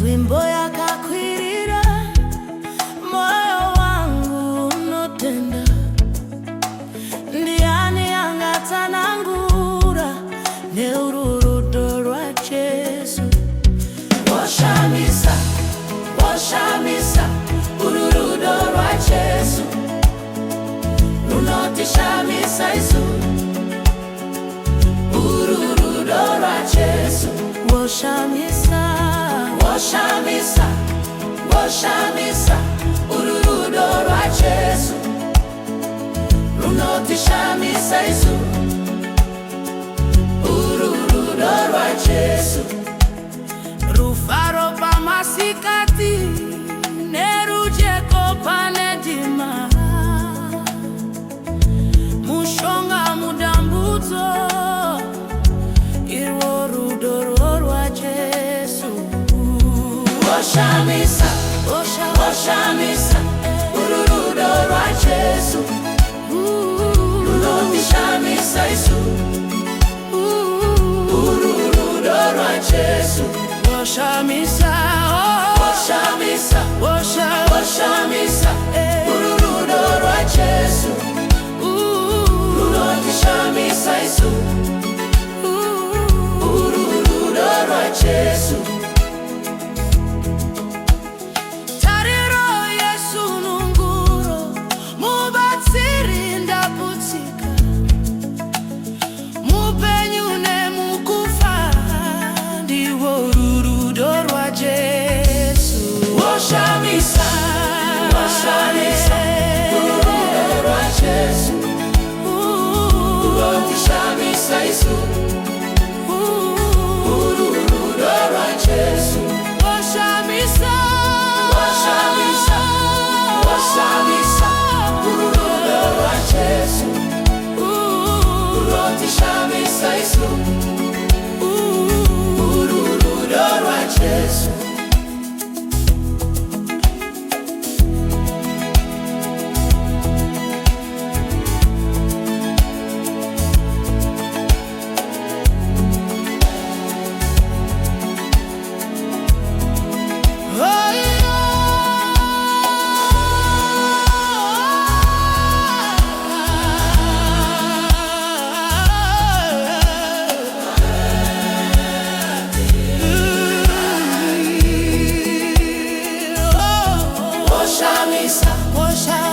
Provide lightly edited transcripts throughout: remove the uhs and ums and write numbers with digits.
Wimbo yakakwirira moyo wangu unotenda, ndiani angatsanangura neuru rudo rwa Jesu. Rushamisa, rushamisa uru rudo rwa Jesu, runotishamisa isu uru rudo rwa Jesu. Rushamisa, rushamisa, rushamisa uru rudo rwa Jesu, runotishamisa isu uru rudo rwa Jesu. Rufaro pamasikati nerujeko panedima, mushonga mudambudzo irwo rudo rwa Jesu. Rushamisa, rushamisa uru rudo rwa Jesu, runotishamisa isu uru rudo rwa Jesu. Rushamisa, rushamisa, rushamisa uru rudo rwa Jesu, runotishamisa isu uru rudo rwa Jesu. Rushamisa, rushamisa uru rudo rwa Jesu, runotishamisa isu uru rudo rwa Jesu. Rushamisa, rushamisa, rushamisa uru rudo rwa Jesu, runotishamisa isu uru rudo rwa Jesu.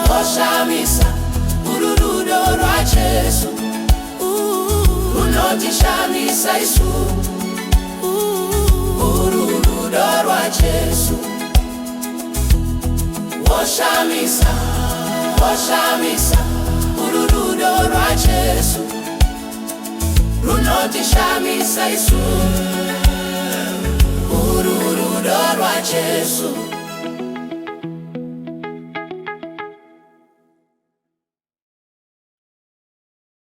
Rushamisa uru rudo rwa Jesu, runotishamisa isu uru rudo rwa Jesu. Rushamisa, rushamisa uru rudo rwa Jesu, runotishamisa isu uru rudo rwa Jesu.